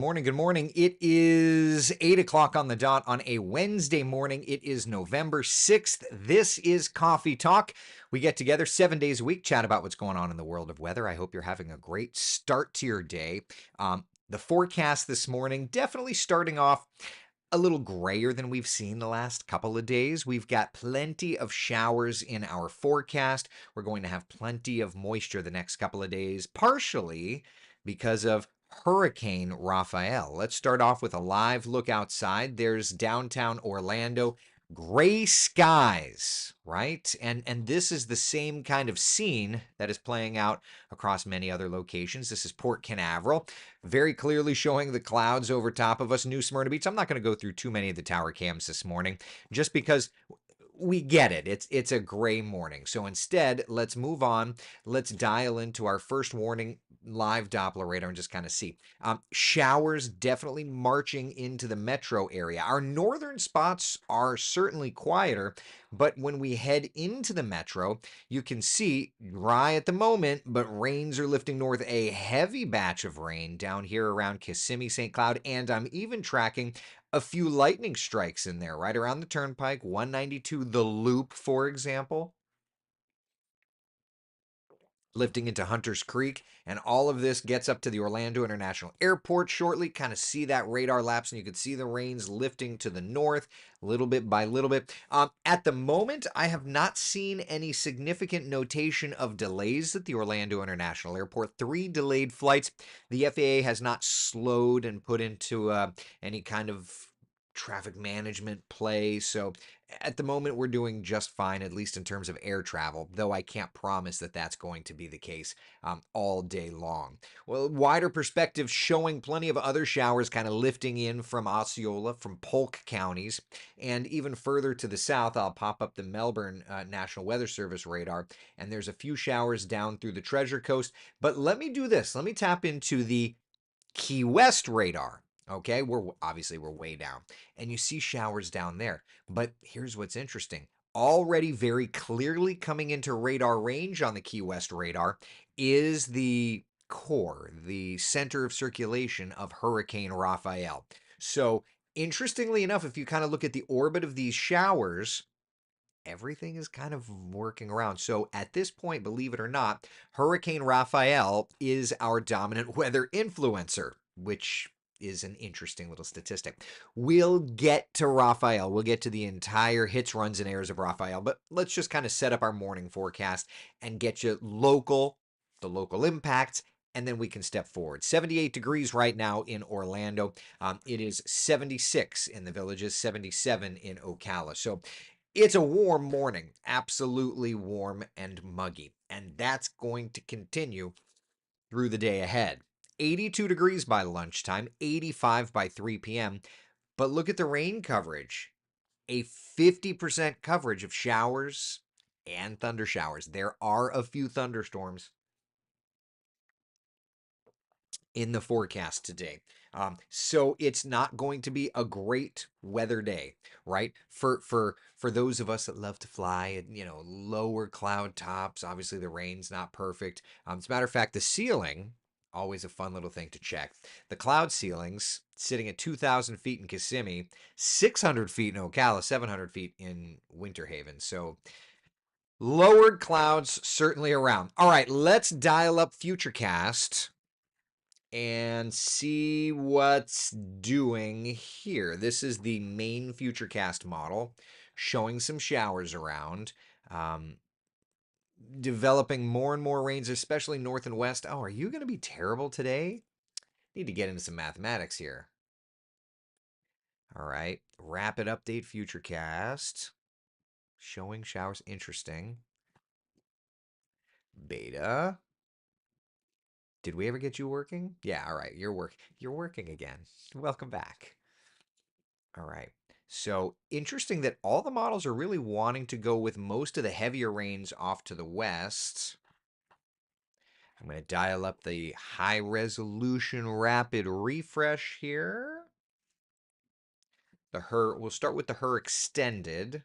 Morning, good morning. It is 8 o'clock on the dot on a Wednesday morning. It is November 6th. This is Coffee Talk. We get together 7 days a week, chat about what's going on in the world of weather. I hope you're having a great start to your day. The forecast this morning definitely starting off a little grayer than we've seen the last couple of days. We've got plenty of showers in our forecast. We're going to have plenty of moisture the next couple of days, partially because of Hurricane Rafael. Let's start off with a live look outside. There's downtown Orlando. Gray skies, right? And this is the same kind of scene that is playing out across many other locations. This is Port Canaveral, very clearly showing the clouds over top of us. New Smyrna Beach. I'm not going to go through too many of the tower cams this morning, just because we get it. It's a gray morning. So instead, let's move on. Let's dial into our first warning live Doppler radar and just kind of see. Showers definitely marching into the metro area. Our northern spots are certainly quieter, but when we head into the metro, you can see dry at the moment, but rains are lifting north. A heavy batch of rain down here around Kissimmee, St. Cloud, and I'm even tracking a few lightning strikes in there, right around the turnpike, 192, the loop, for example, lifting into Hunters Creek. And all of this gets up to the Orlando International Airport shortly. Kind of see that radar lapse, and you can see the rains lifting to the north little bit by little bit. At the moment, I have not seen any significant notation of delays at the Orlando International Airport. 3 delayed flights. The FAA has not slowed and put into any kind of traffic management play. So at the moment, we're doing just fine, at least in terms of air travel, though I can't promise that that's going to be the case all day long. Well, wider perspective showing plenty of other showers kind of lifting in from Osceola, from Polk counties, and even further to the south, I'll pop up the Melbourne National Weather Service radar, and there's a few showers down through the Treasure Coast. But let me do this. Let me tap into the Key West radar. Okay, we're way down, and you see showers down there. But here's what's interesting. Already very clearly coming into radar range on the Key West radar is the core, the center of circulation of Hurricane Rafael. So, interestingly enough, if you kind of look at the orbit of these showers, everything is kind of working around. So at this point, believe it or not, Hurricane Rafael is our dominant weather influencer, which is an interesting little statistic. We'll get to Rafael. We'll get to the entire hits, runs, and errors of Rafael, but let's just kind of set up our morning forecast and get you the local impacts, and then we can step forward. 78 degrees right now in Orlando. It is 76 in the Villages, 77 in Ocala. So it's a warm morning, absolutely warm and muggy, and that's going to continue through the day ahead. 82 degrees by lunchtime, 85 by 3 p.m. But look at the rain coverage, a 50% coverage of showers and thunder showers. There are a few thunderstorms in the forecast today. So it's not going to be a great weather day, right? For those of us that love to fly at lower cloud tops, obviously the rain's not perfect. As a matter of fact, the ceiling, always a fun little thing to check. The cloud ceilings sitting at 2,000 feet in Kissimmee, 600 feet in Ocala, 700 feet in Winter Haven. So lowered clouds certainly around. All right, let's dial up Futurecast and see what's doing here. This is the main Futurecast model, showing some showers around, um, developing more and more rains, especially north and west. Oh, are you going to be terrible today? Need to get into some mathematics here. All right, rapid update Futurecast, showing showers. Interesting. Beta. Did we ever get you working? Yeah, all right, you're working again. Welcome back. All right. So interesting that all the models are really wanting to go with most of the heavier rains off to the west. I'm going to dial up the high resolution rapid refresh here. We'll start with the HER extended.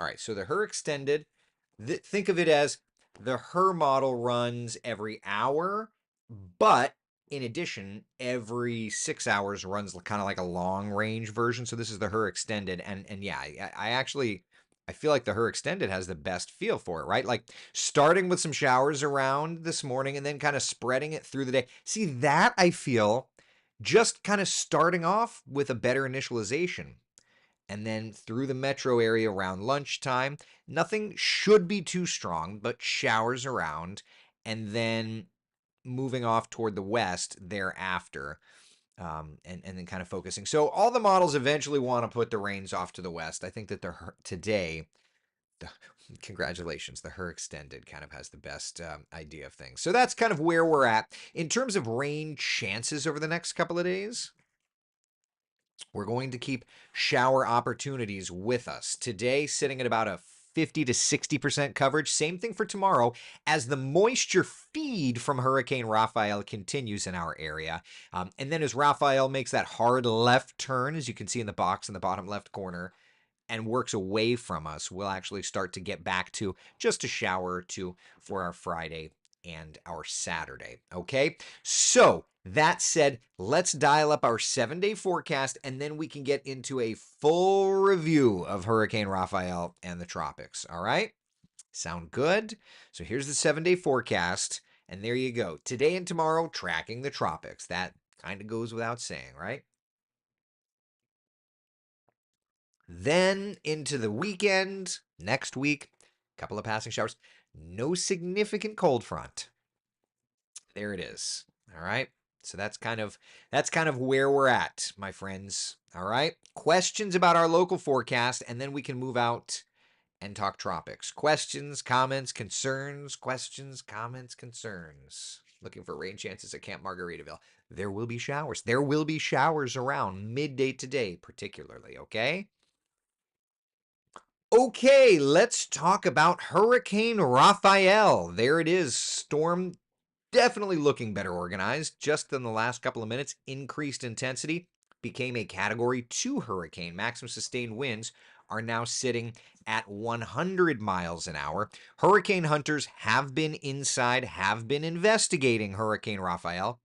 All right, so the HER extended, think of it as The Her model runs every hour, but in addition, every 6 hours runs kind of like a long range version. So this is the Her Extended, and yeah, I actually I feel like the Her Extended has the best feel for it, right? Like starting with some showers around this morning and then kind of spreading it through the day. See that I feel just kind of starting off with a better initialization and then through the metro area around lunchtime. Nothing should be too strong, but showers around, and then moving off toward the west thereafter. And then kind of focusing. So all the models eventually want to put the rains off to the west. I think that today, the, congratulations, the Her Extended kind of has the best idea of things. So that's kind of where we're at in terms of rain chances over the next couple of days. We're going to keep shower opportunities with us. Today, sitting at about a 50 to 60% coverage. Same thing for tomorrow as the moisture feed from Hurricane Rafael continues in our area. And then as Rafael makes that hard left turn, as you can see in the box in the bottom left corner, and works away from us, we'll actually start to get back to just a shower or two for our Friday and our Saturday. Okay. So that said, let's dial up our 7-day forecast and then we can get into a full review of Hurricane Rafael and the tropics. All right. Sound good? So here's the 7-day forecast. And there you go. Today and tomorrow, tracking the tropics. That kind of goes without saying, right? Then into the weekend, next week, couple of passing showers. No significant cold front. There it is. All right. So that's kind of where we're at, my friends. All right. Questions about our local forecast, and then we can move out and talk tropics. Questions, comments, concerns, questions, comments, concerns. Looking for rain chances at Camp Margaritaville. There will be showers. There will be showers around midday today, particularly, okay? Okay, let's talk about Hurricane Rafael. There it is. Storm definitely looking better organized. Just in the last couple of minutes, increased intensity, became a Category 2 hurricane. Maximum sustained winds are now sitting at 100 miles an hour. Hurricane hunters have been inside, have been investigating Hurricane Rafael.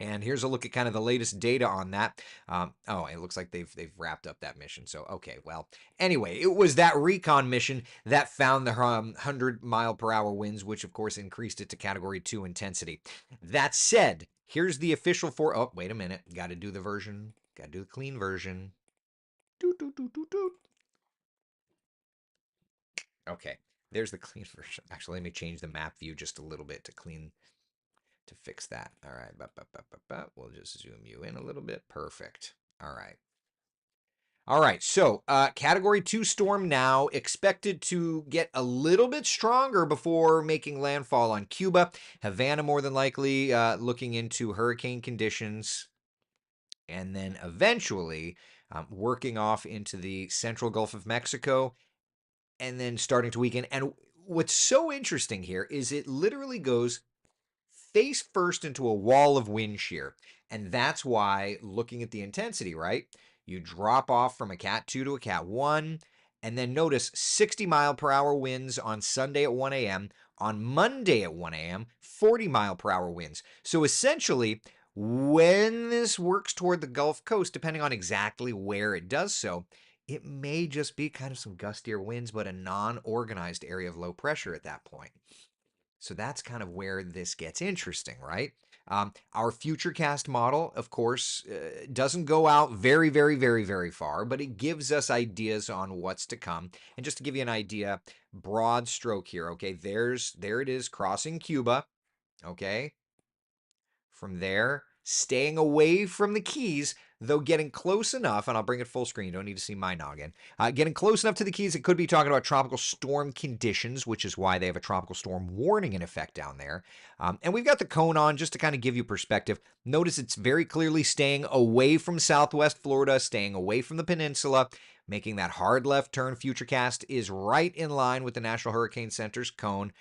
And here's a look at kind of the latest data on that. Oh, it looks like they've wrapped up that mission. So okay, well, anyway, it was that recon mission that found the 100-mile-per-hour winds, which of course increased it to Category 2 intensity. That said, here's the official for. Oh, wait a minute, got to do the version. Got to do the clean version. Doot, doot, doot, doot, doot. Okay, there's the clean version. Actually, let me change the map view just a little bit to fix that. All right, we'll just zoom you in a little bit. Perfect. All right. All right, so Category 2 storm now expected to get a little bit stronger before making landfall on Cuba. Havana more than likely looking into hurricane conditions, and then eventually working off into the central Gulf of Mexico, and then starting to weaken. And what's so interesting here is it literally goes face first into a wall of wind shear. And that's why, looking at the intensity, right? You drop off from a Cat 2 to a Cat 1, and then notice 60-mile-per-hour winds on Sunday at 1 a.m., on Monday at 1 a.m., 40-mile-per-hour winds. So essentially, when this works toward the Gulf Coast, depending on exactly where it does so, it may just be kind of some gustier winds, but a non-organized area of low pressure at that point. So that's kind of where this gets interesting, right? Our futurecast model, of course, doesn't go out very, very, very, very far, but it gives us ideas on what's to come. And just to give you an idea, broad stroke here, okay, there it is crossing Cuba, okay? From there, staying away from the Keys, though getting close enough, and I'll bring it full screen, you don't need to see my noggin. Getting close enough to the Keys, it could be talking about tropical storm conditions, which is why they have a tropical storm warning in effect down there. And we've got the cone on just to kind of give you perspective. Notice it's very clearly staying away from Southwest Florida, staying away from the peninsula, making that hard left turn. Futurecast is right in line with the National Hurricane Center's cone.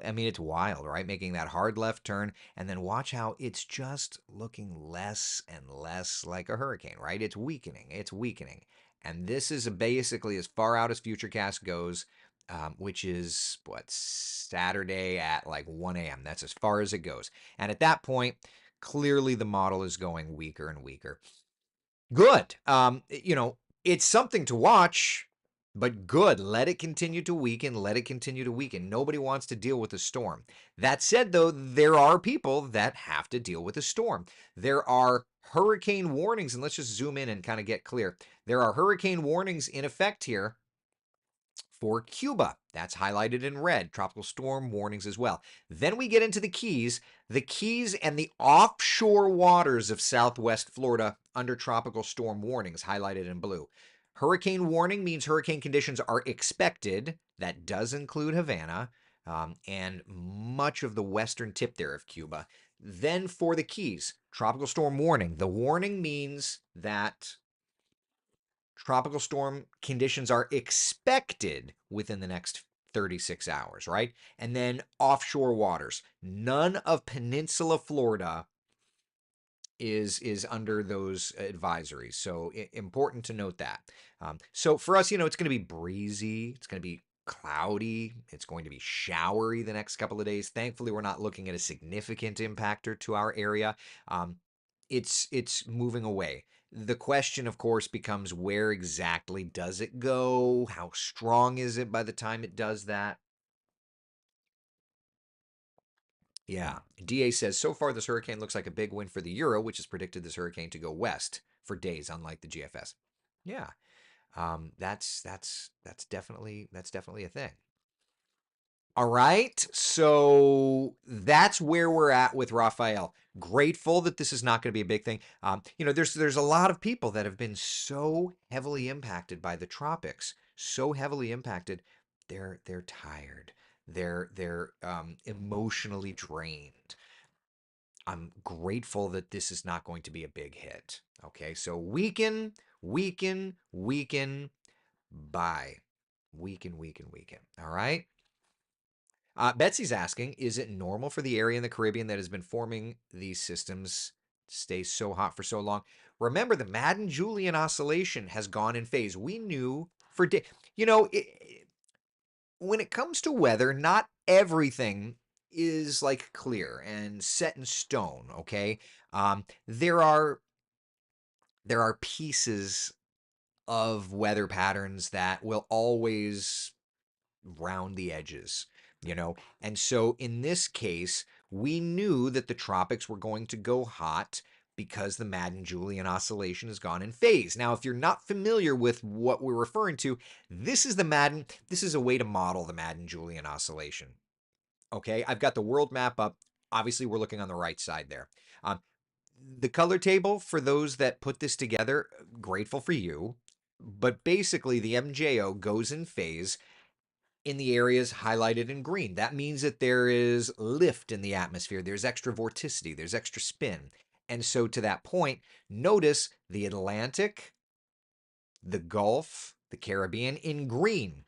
I mean, it's wild, right? Making that hard left turn. And then watch how it's just looking less and less like a hurricane, right? It's weakening. It's weakening. And this is basically as far out as Futurecast goes. which is what, Saturday at like 1 a.m. That's as far as it goes. And at that point, clearly the model is going weaker and weaker. Good. It's something to watch, but good. Let it continue to weaken. Let it continue to weaken. Nobody wants to deal with a storm. That said, though, there are people that have to deal with a storm. There are hurricane warnings, and let's just zoom in and kind of get clear. There are hurricane warnings in effect here for Cuba. That's highlighted in red. Tropical storm warnings as well. Then we get into the Keys. The Keys and the offshore waters of southwest Florida under tropical storm warnings, highlighted in blue. Hurricane warning means hurricane conditions are expected. That does include Havana and much of the western tip there of Cuba. Then for the Keys, tropical storm warning. The warning means that tropical storm conditions are expected within the next 36 hours, right? And then offshore waters. None of Peninsula Florida is under those advisories. So important to note that. So for us, it's going to be breezy. It's going to be cloudy. It's going to be showery the next couple of days. Thankfully, we're not looking at a significant impactor to our area. It's moving away. The question, of course, becomes where exactly does it go? How strong is it by the time it does that? Yeah. DA says so far this hurricane looks like a big win for the euro, which has predicted this hurricane to go west for days, unlike the GFS. Yeah. That's definitely a thing. All right. So that's where we're at with Rafael. Grateful that this is not going to be a big thing. There's a lot of people that have been so heavily impacted by the tropics, so heavily impacted. They're tired. They're emotionally drained. I'm grateful that this is not going to be a big hit. Okay, so weaken, weaken, weaken, bye. Weaken, weaken, weaken. All right. Betsy's asking, is it normal for the area in the Caribbean that has been forming these systems to stay so hot for so long? Remember, the Madden-Julian oscillation has gone in phase. We knew for days. When it comes to weather, not everything is like clear and set in stone. Okay, there are pieces of weather patterns that will always round the edges, you know. And so in this case, we knew that the tropics were going to go hot because the Madden-Julian oscillation has gone in phase. Now, if you're not familiar with what we're referring to, this is a way to model the Madden-Julian oscillation. Okay, I've got the world map up. Obviously, we're looking on the right side there. Um, the color table, for those that put this together, grateful for you. But basically, the MJO goes in phase in the areas highlighted in green. That means that there is lift in the atmosphere. There's extra vorticity. There's extra spin. And so to that point, notice the Atlantic, the Gulf, the Caribbean in green.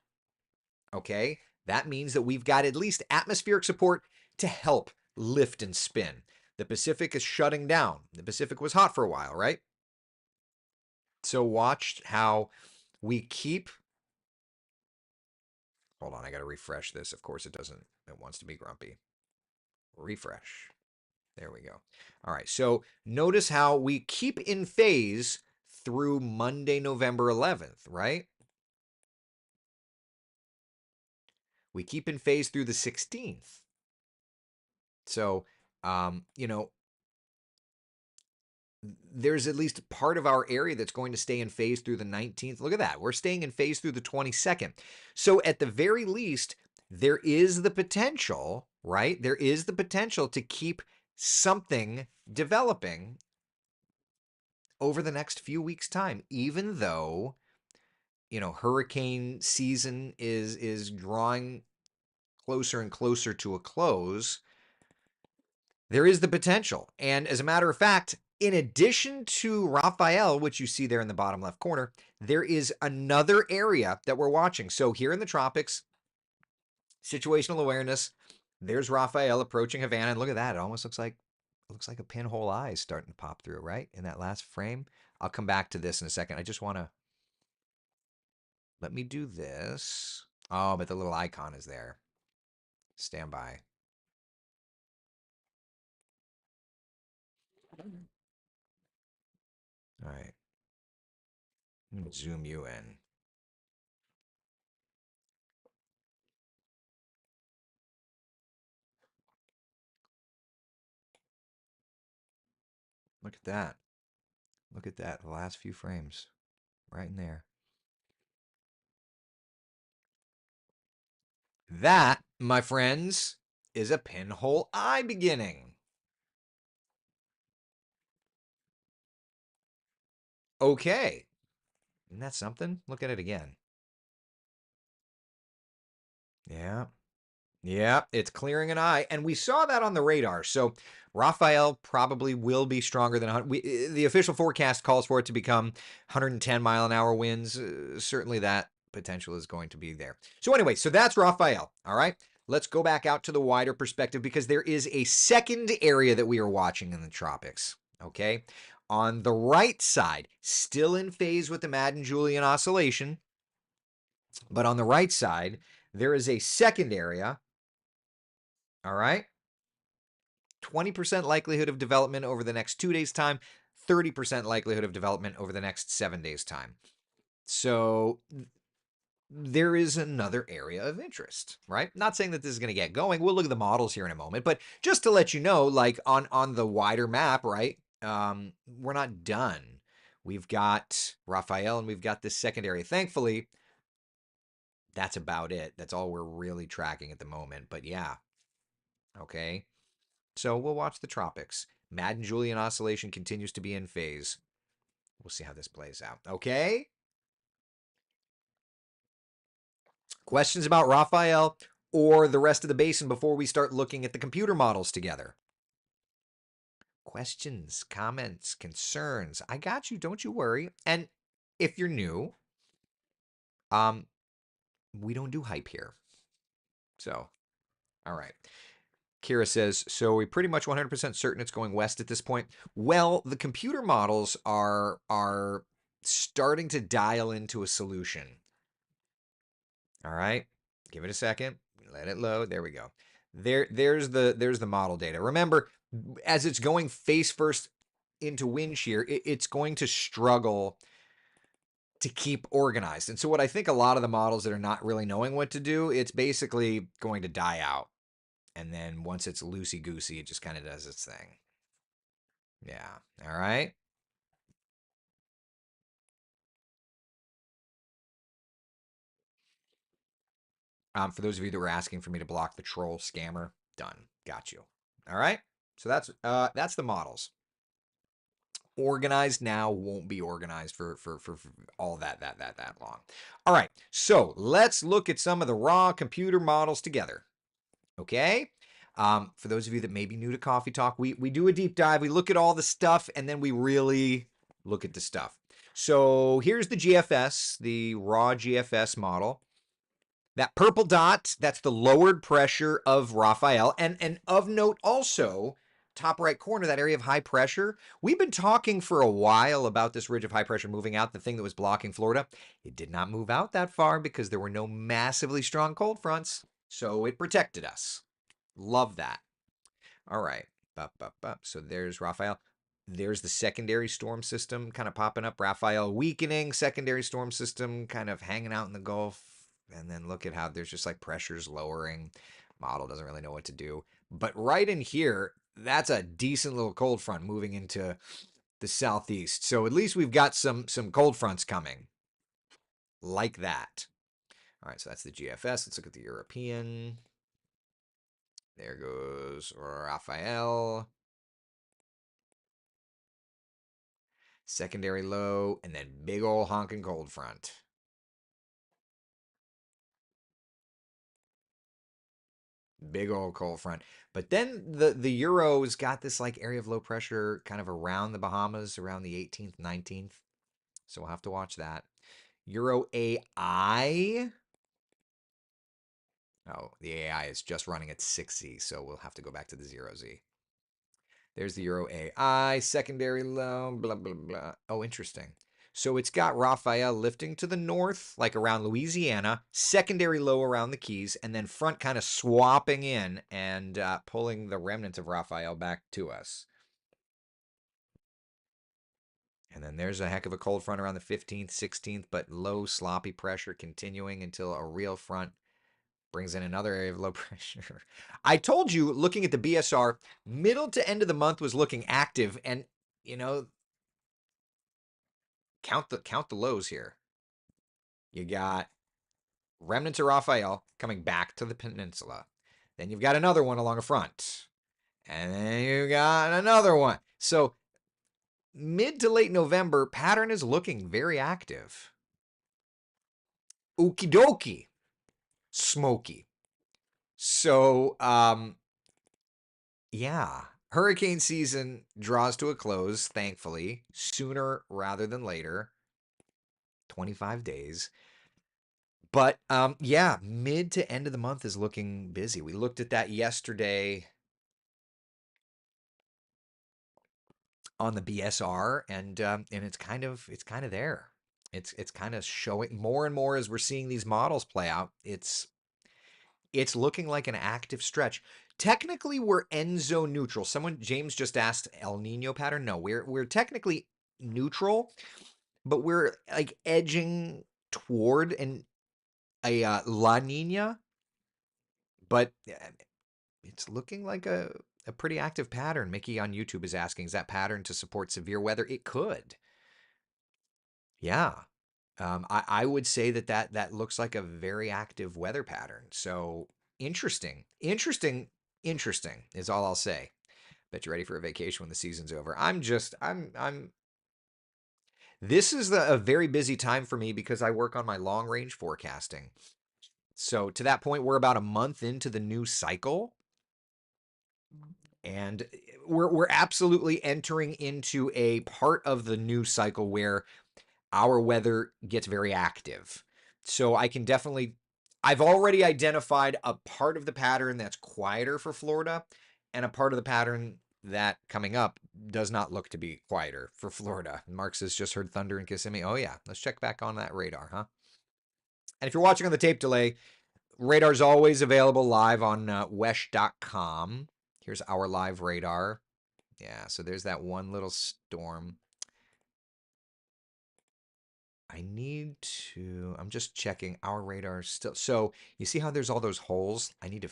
Okay? That means that we've got at least atmospheric support to help lift and spin. The Pacific is shutting down. The Pacific was hot for a while, right? So watch how we keep. Hold on, I got to refresh this. Of course, it doesn't. It wants to be grumpy. Refresh. There we go. All right. So notice how we keep in phase through Monday, November 11th, right? We keep in phase through the 16th. So, um, you know, there's at least part of our area that's going to stay in phase through the 19th. Look at that. We're staying in phase through the 22nd. So at the very least, there is the potential, right? There is the potential to keep something developing over the next few weeks' time, even though, hurricane season is drawing closer and closer to a close. There is the potential. And as a matter of fact, in addition to Rafael, which you see there in the bottom left corner, there is another area that we're watching. So here in the tropics, situational awareness, there's Rafael approaching Havana. And look at that. It almost looks like a pinhole eye is starting to pop through, right? In that last frame. I'll come back to this in a second. I just want to let me do this. Oh, but the little icon is there. Stand by. All right. Let me zoom you in. Look at that. Look at that. The last few frames. Right in there. That, my friends, is a pinhole eye beginning. Okay. Isn't that something? Look at it again. Yeah. Yeah, it's clearing an eye, and we saw that on the radar. So Rafael probably will be stronger than 100. The official forecast calls for it to become 110-mile-an-hour winds. Certainly, that potential is going to be there. So anyway, so that's Rafael. All right, let's go back out to the wider perspective because there is a second area that we are watching in the tropics. Okay, on the right side, still in phase with the Madden-Julian oscillation, but on the right side, there is a second area. All right. 20% likelihood of development over the next 2 days' time, 30% likelihood of development over the next 7 days' time. So there is another area of interest, right? Not saying that this is going to get going. We'll look at the models here in a moment, but just to let you know, like on the wider map, right? We're not done. We've got Rafael and we've got this second area. Thankfully, that's about it. That's all we're really tracking at the moment. But yeah, okay. So we'll watch the tropics. Madden-Julian oscillation continues to be in phase. We'll see how this plays out. Okay? Questions about Raphael or the rest of the basin before we start looking at the computer models together? Questions, comments, concerns. I got you. Don't you worry. And if you're new, um, we don't do hype here. So, all right. Kira says, so we pretty much 100% certain it's going west at this point. Well, the computer models are starting to dial into a solution. All right, give it a second. Let it load. There we go. There's the model data. Remember, as it's going face first into wind shear, it's going to struggle to keep organized. And so what I think a lot of the models that are not really knowing what to do, it's basically going to die out. And then once it's loosey goosey, it just kind of does its thing. Yeah. All right. For those of you that were asking for me to block the troll scammer, done. Got you. All right. So that's the models. Organized now won't be organized for all that long. All right. So let's look at some of the raw computer models together. Okay. For those of you that may be new to Coffee Talk, we do a deep dive. We look at all the stuff and then we really look at the stuff. So here's the GFS, the raw GFS model. That purple dot, that's the lowered pressure of Rafael. And of note also, top right corner, that area of high pressure. We've been talking for a while about this ridge of high pressure moving out, the thing that was blocking Florida. It did not move out that far because there were no massively strong cold fronts. So it protected us. Love that. All right. So there's Rafael. There's the secondary storm system kind of popping up. Rafael weakening, secondary storm system kind of hanging out in the Gulf. And then look at how there's just like pressures lowering. Model doesn't really know what to do. But right in here, that's a decent little cold front moving into the southeast. So at least we've got some cold fronts coming like that. All right, so that's the GFS. Let's look at the European. There goes Rafael. Secondary low, and then big old honking cold front. Big old cold front. But then the Euro's got this like area of low pressure kind of around the Bahamas, around the 18th, 19th. So we'll have to watch that. Euro AI. Oh, the AI is just running at 6Z, so we'll have to go back to the 0Z. There's the Euro AI, secondary low, blah, blah, blah. Oh, interesting. So it's got Rafael lifting to the north, like around Louisiana, secondary low around the Keys, and then front kind of swapping in and pulling the remnants of Rafael back to us. And then there's a heck of a cold front around the 15th, 16th, but low sloppy pressure continuing until a real front brings in another area of low pressure. I told you, looking at the BSR, middle to end of the month was looking active, and you know, count the lows here. You got remnants of Raphael coming back to the peninsula. Then you've got another one along a front. And then you got another one. So mid to late November, pattern is looking very active. Okie dokie. Smoky. So, yeah. Hurricane season draws to a close, thankfully, sooner rather than later. 25 days. But yeah, mid to end of the month is looking busy. We looked at that yesterday on the BSR, and it's kind of there. It's kind of showing more and more as we're seeing these models play out. It's looking like an active stretch. Technically, we're end zone neutral. Someone James just asked El Nino pattern. No, we're technically neutral, but we're like edging toward a La Nina. But it's looking like a pretty active pattern. Mickey on YouTube is asking, is that pattern to support severe weather? It could. Yeah. I would say that looks like a very active weather pattern. So interesting, interesting, interesting is all I'll say. Bet you're ready for a vacation when the season's over. This is a very busy time for me because I work on my long range forecasting. So to that point, we're about a month into the new cycle. And we're absolutely entering into a part of the new cycle where our weather gets very active. So I've already identified a part of the pattern that's quieter for Florida and a part of the pattern that coming up does not look to be quieter for Florida. Mark says, just heard thunder in Kissimmee. Oh, yeah. Let's check back on that radar, huh? And if you're watching on the tape delay, radar's always available live on wesh.com. Here's our live radar. Yeah, so there's that one little storm. I'm just checking our radar still. So you see how there's all those holes? I need to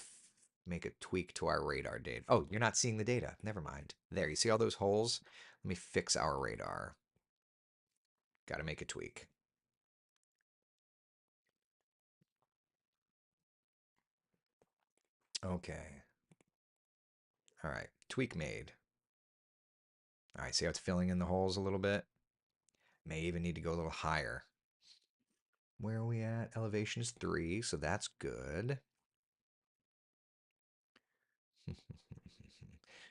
make a tweak to our radar data. Oh, you're not seeing the data. Never mind. There, you see all those holes? Let me fix our radar. Got to make a tweak. Okay. All right, tweak made. All right, see how it's filling in the holes a little bit? May even need to go a little higher. Where are we at? Elevation is 3, so that's good.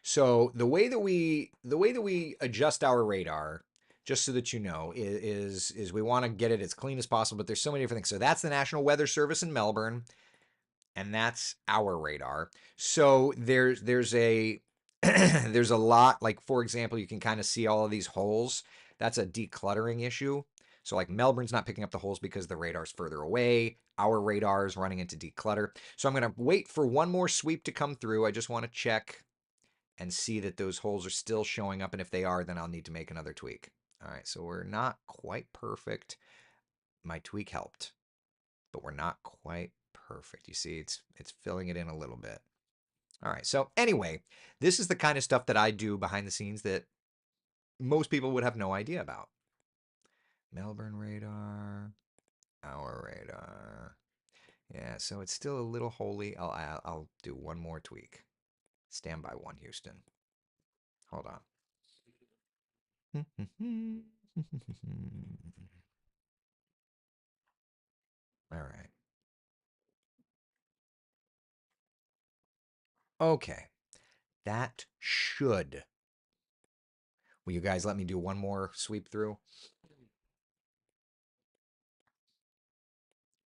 So the way that we adjust our radar, just so that you know, is we want to get it as clean as possible. But there's so many different things. So that's the National Weather Service in Melbourne, and that's our radar. So there's a there's a lot. Like for example, you can kind of see all of these holes. That's a decluttering issue. So like Melbourne's not picking up the holes because the radar's further away. Our radar is running into declutter. So I'm going to wait for one more sweep to come through. I just want to check and see that those holes are still showing up. And if they are, then I'll need to make another tweak. All right, so we're not quite perfect. My tweak helped, but we're not quite perfect. You see, it's filling it in a little bit. All right, so anyway, this is the kind of stuff that I do behind the scenes that most people would have no idea about. Melbourne radar, our radar. Yeah, so it's still a little holy. I'll do one more tweak. Stand by one, Houston. Hold on. All right. Okay. That should. Will you guys let me do one more sweep through?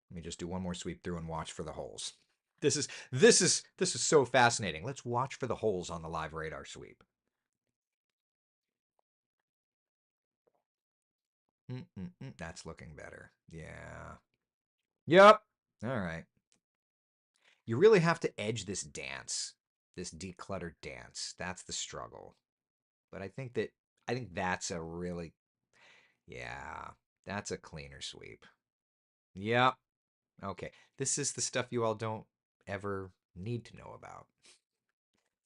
Let me just do one more sweep through and watch for the holes. This is so fascinating. Let's watch for the holes on the live radar sweep. That's looking better. Yeah. Yep. All right. You really have to edge this dance, this decluttered dance. That's the struggle. But I think that's a really yeah, that's a cleaner sweep. Yep. Okay. This is the stuff you all don't ever need to know about.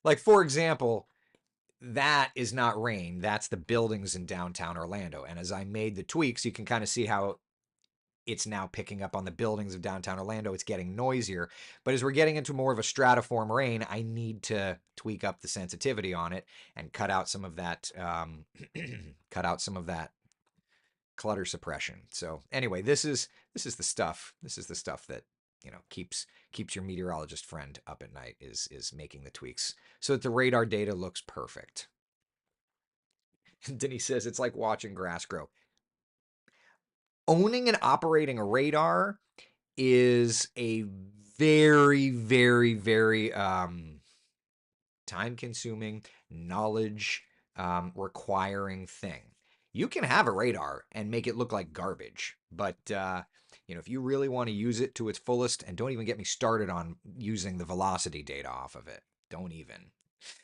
Like for example, that is not rain. That's the buildings in downtown Orlando. And as I made the tweaks, you can kind of see how it's now picking up on the buildings of downtown Orlando. It's getting noisier. But as we're getting into more of a stratiform rain, I need to tweak up the sensitivity on it and cut out some of that cut out some of that clutter suppression. So anyway, this is the stuff. This is the stuff that keeps your meteorologist friend up at night is making the tweaks so that the radar data looks perfect. Denise says it's like watching grass grow. Owning and operating a radar is a very, very, very time consuming, knowledge requiring thing. You can have a radar and make it look like garbage, but if you really want to use it to its fullest, and don't even get me started on using the velocity data off of it. Don't even.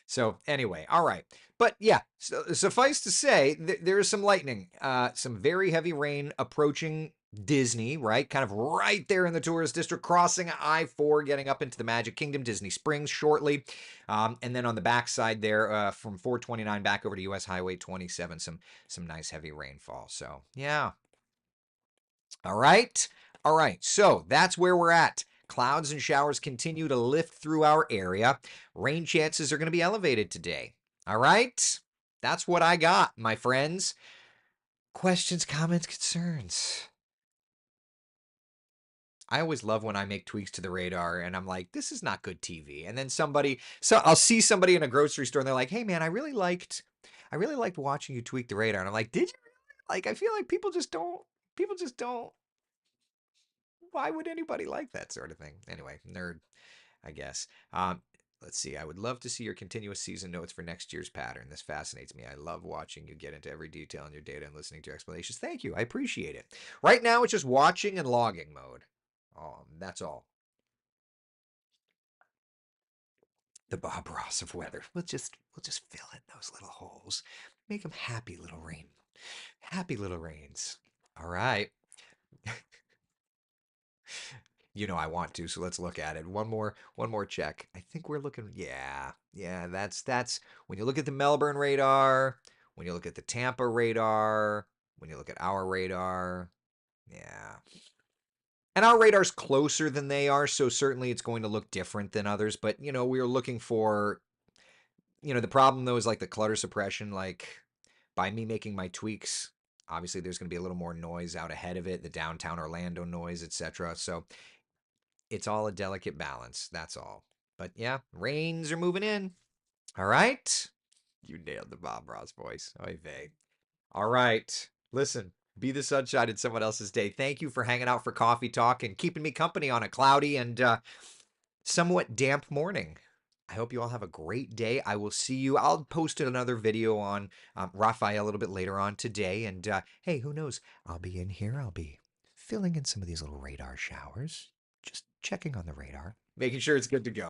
So anyway, all right. But yeah, so, suffice to say, there is some lightning, some very heavy rain approaching Disney, right? Kind of right there in the tourist district, crossing I-4, getting up into the Magic Kingdom, Disney Springs shortly. And then on the backside there, from 429 back over to US Highway 27, some nice heavy rainfall. So yeah. All right. All right. So that's where we're at. Clouds and showers continue to lift through our area. Rain chances are going to be elevated today. All right. That's what I got, my friends. Questions, comments, concerns. I always love when I make tweaks to the radar and I'm like, this is not good TV. And then so I'll see somebody in a grocery store and they're like, hey man, I really liked watching you tweak the radar. And I'm like, did you really? Like, I feel like people just don't why would anybody like that sort of thing? Anyway, nerd, I guess. Let's see. I would love to see your continuous season notes for next year's pattern. This fascinates me. I love watching you get into every detail in your data and listening to your explanations. Thank you. I appreciate it. Right now, it's just watching and logging mode. That's all. The Bob Ross of weather. We'll just fill in those little holes. Make them happy little rains. All right. I want to, so let's look at it. One more check. I think we're looking, yeah, that's when you look at the Melbourne radar, when you look at the Tampa radar, when you look at our radar, yeah. And our radar's closer than they are, so certainly it's going to look different than others, but we are looking for, the problem though is like the clutter suppression, like by me making my tweaks, obviously there's going to be a little more noise out ahead of it, the downtown Orlando noise, etc. So it's all a delicate balance. That's all. But yeah, rains are moving in. All right. You nailed the Bob Ross voice. Oy vey. All right. Listen, be the sunshine in someone else's day. Thank you for hanging out for coffee talk and keeping me company on a cloudy and somewhat damp morning. I hope you all have a great day. I will see you. I'll post another video on Rafael a little bit later on today. And hey, who knows? I'll be in here. I'll be filling in some of these little radar showers. Just checking on the radar, making sure it's good to go.